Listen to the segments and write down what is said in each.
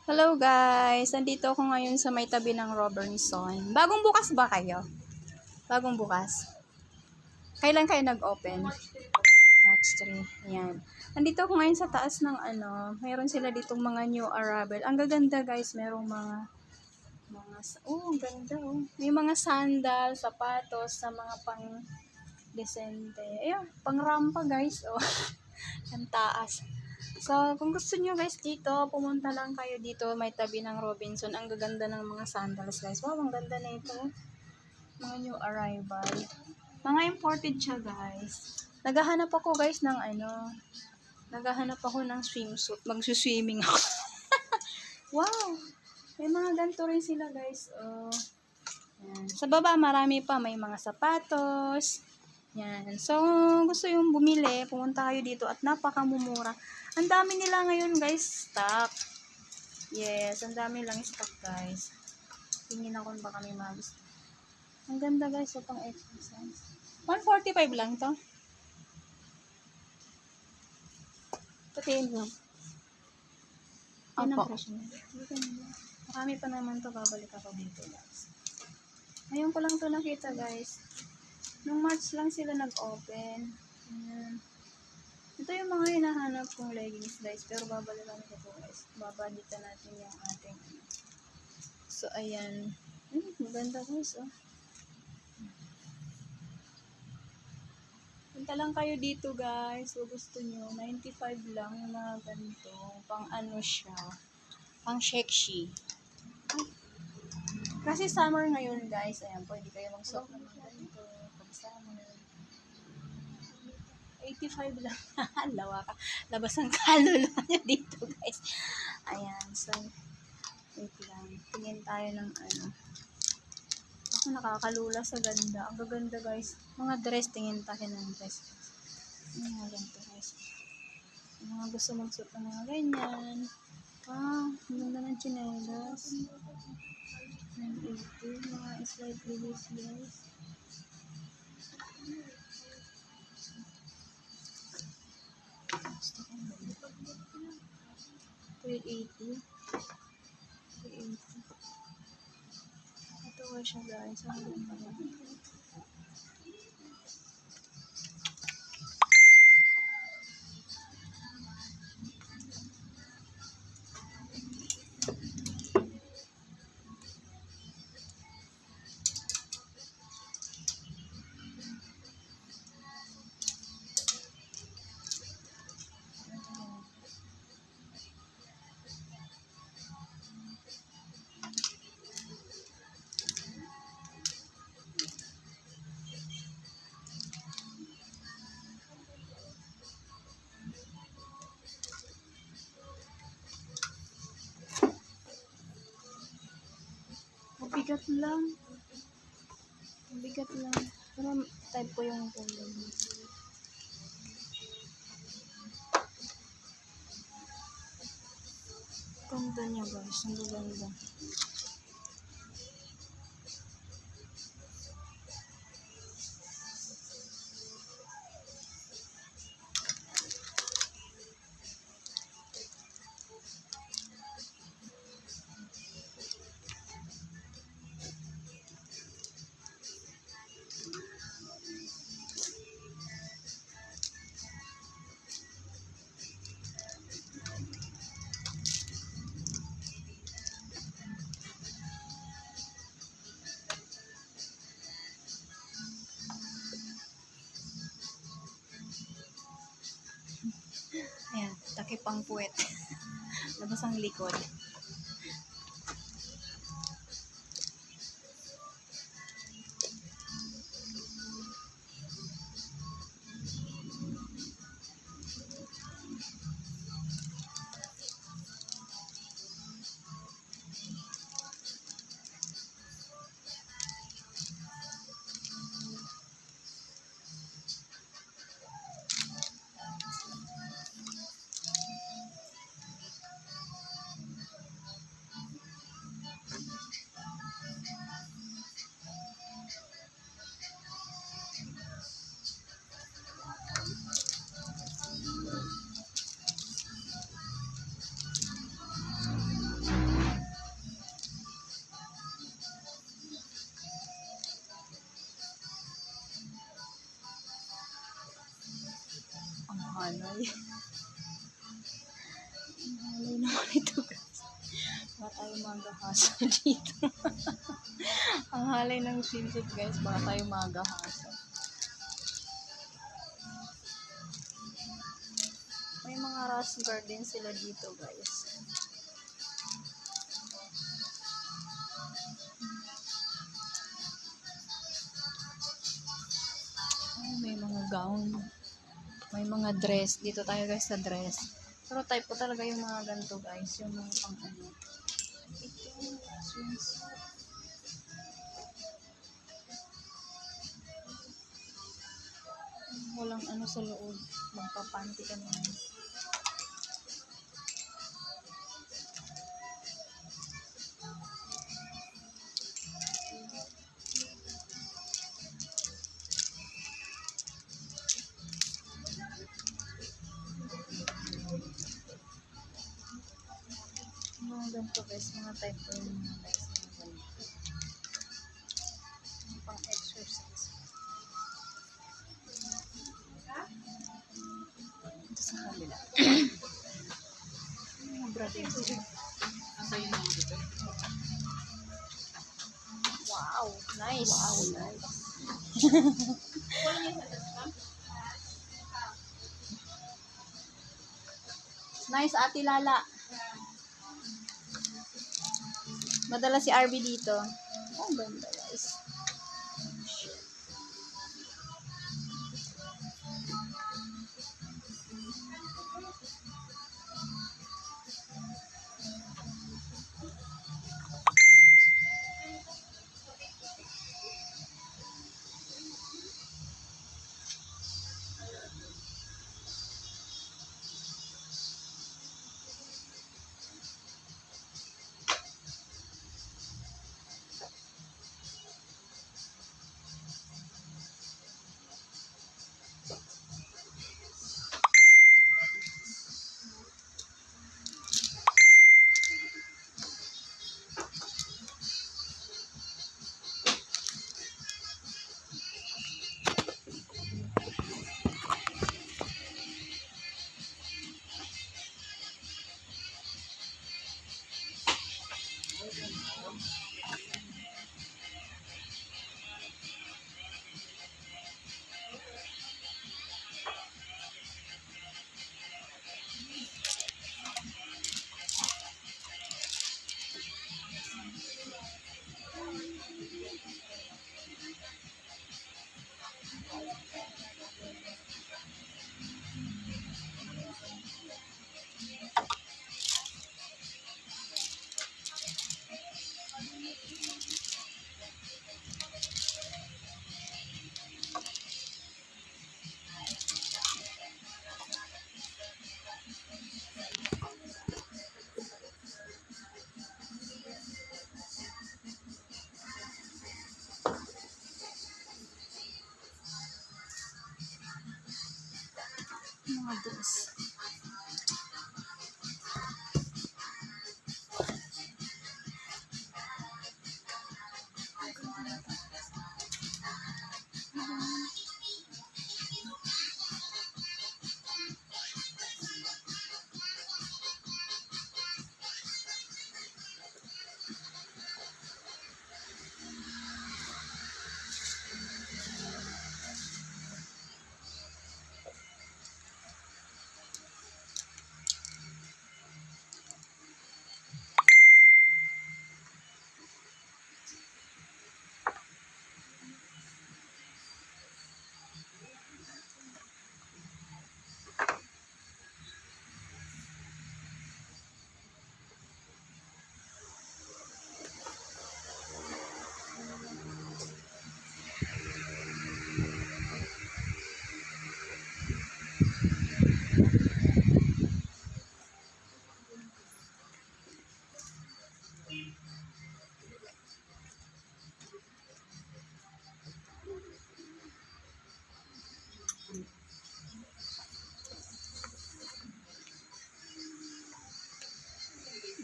Hello guys! Nandito ako ngayon sa may tabi ng Robertson. Bagong bukas ba kayo? Bagong bukas. Kailan kayo nag-open? March 3. Ayan. Nandito ako ngayon sa taas ng mayroon sila ditong mga new arrival. Ang gaganda guys, merong ang ganda oh. May mga sandal, sapatos sa mga pang decente. Ayun, pang rampa guys oh. Ang taas. So, kung gusto nyo guys dito, pumunta lang kayo dito, may tabi ng Robinson. Ang gaganda ng mga sandals guys. Wow, ang ganda na ito. Mga new arrival. Mga imported siya guys. Naghahanap ako guys ng naghahanap ako ng swimsuit. Magsuswimming ako. Wow! May mga ganito rin sila guys. Oh. Yan. Sa baba marami pa. May mga sapatos. Yan. So, gusto yung bumili, pumunta kayo dito at napakamumura. Ang dami nila ngayon guys, stock. Yes, ang dami lang stock guys. Tingin ako baka may magusto. Ang ganda guys, so pang exercise. 145 lang to. Patiin mo. Yan ang presyo niya. Marami pa naman to, babalik ako dito guys. Ngayon ko lang to nakita guys. Nung March lang sila nag-open. Ayan. Ito yung mga hinahanap kong leggings guys. Pero babalikan ko po guys. Babalikan natin yung ating So, ayan. Maganda guys oh. Punta lang kayo dito guys. Kung gusto nyo. 95 lang yung mga ganito. Pang ano siya. Pang sexy. Kasi summer ngayon guys. Ayan. Pwede kayo magsuot ng mga ganito. Pag summer. 85 lang. Lawa ka. Labas ang kaluluwa niya dito guys. Ayan. So, wait lang. Tingin tayo ng Ako nakakalula sa ganda. Ang gaganda guys. Mga dress. Tingin tayo ng dress. Mga ganito guys. Yung mga gusto magsuot ng mga ganyan. Ang ganda ng chinelas. 980. Mga slightly loose guys. 380. 380. Ito ko siya guys. Ang ganda. Mabigat lang. Mabigat lang. Pero type ko yung kulay. Ganda niya guys. Ang ganda. Ayan, takip ang puwet. Labas ang likod. halay. Ang halay naman ito guys. Baka tayo magahasa dito. Ang halay ng swimsuit guys, baka tayo magahasa. May mga rose garden sila dito guys. May mga gown. May mga dress. Dito tayo guys sa dress. Pero type ko talaga yung mga ganito guys. Yung mga pang ano. Ito. Swimsuit. Walang ano sa loob. Magpapanty ka naman. Mga ganito guys, mga type ko yung mga guys, mga ganito. Yung pang exercise. Ito sa kabila. Mga brother. Wow, nice. Wow, nice. Nice, Ate Lala. Madala si RB dito. Oh, ganda guys. Mga dress.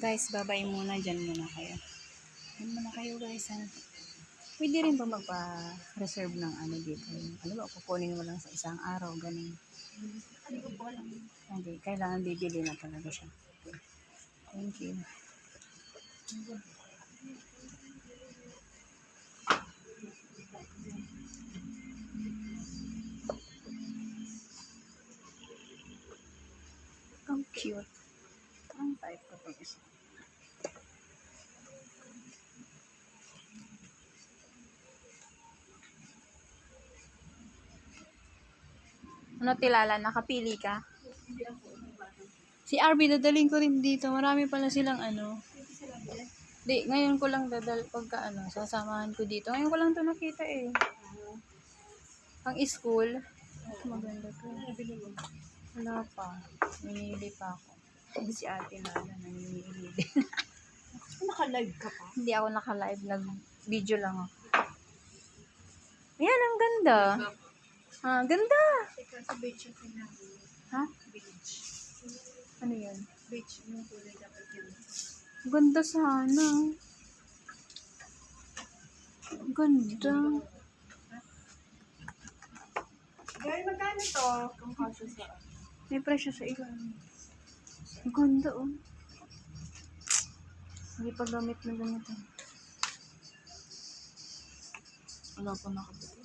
Guys, babay muna. Dyan muna kayo. Dyan muna kayo guys. Ha? Pwede rin ba magpa-reserve ng ano dito? Ano ba, kukunin mo lang sa isang araw, ganun. Hindi, kailangan bibili na talaga siya. Okay. Thank you. Ang cute. Ang type ko to isa. Ano tilala? Nakapili ka? Si RB, dadaling ko rin dito. Marami pala silang ano. Di, ngayon ko lang pagka ano, sasamahan ko dito. Ngayon ko lang to nakita eh. Ang school. Maganda to. Wala pa. Nanginili pa ako. Si ate Lala, nanginili din. Naka-live ka pa? Hindi ako naka-live. Nag-video lang ako. Ayan, ang ganda. Ah, ganda. Sa beach yung pinag- Ha? beach. Ano yun? Beach yung kulay dapat yun. Ganda sana. Ganda. Gary, magkano to? Kung kaso sa... May presyo sa iba. Ang ganda oh. Hindi pa gamit na ganito. Wala pa nakabit.